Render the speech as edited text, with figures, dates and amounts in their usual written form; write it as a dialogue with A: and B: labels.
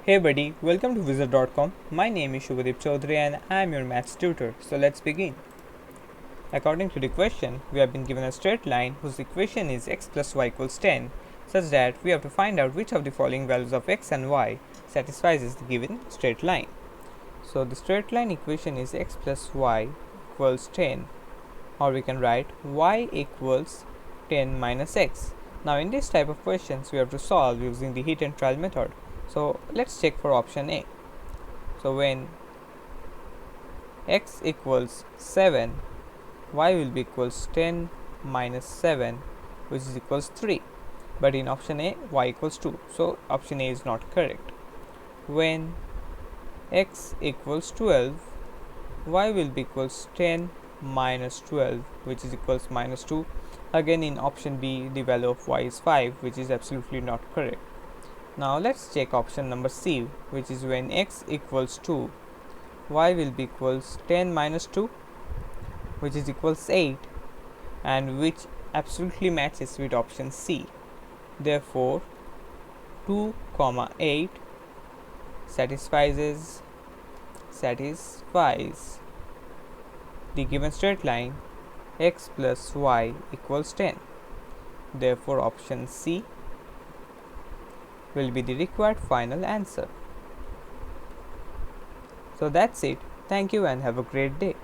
A: Hey buddy, welcome to Wizard.com. My name is Shubhadeep Chaudhary and I am your maths tutor. So let's begin. According to the question, we have been given a straight line whose equation is x plus y equals 10, such that we have to find out which of the following values of x and y satisfies the given straight line. So the straight line equation is x plus y equals 10, or we can write y equals 10 minus x. Now in this type of questions we have to solve using the heat and trial method. So let's check for option A. So when x equals 7, y will be equals 10 minus 7, which is equals 3. But in option A, y equals 2. So option A is not correct. When x equals 12, y will be equals 10 minus 12, which is equals minus 2. Again in option B, the value of y is 5, which is absolutely not correct. Now let's check option number C, which is when x equals 2, y will be equals 10 minus 2, which is equals 8, and which absolutely matches with option C. Therefore 2 comma 8 satisfies the given straight line x plus y equals 10. Therefore option C will be the required final answer. So that's it. Thank you and have a great day.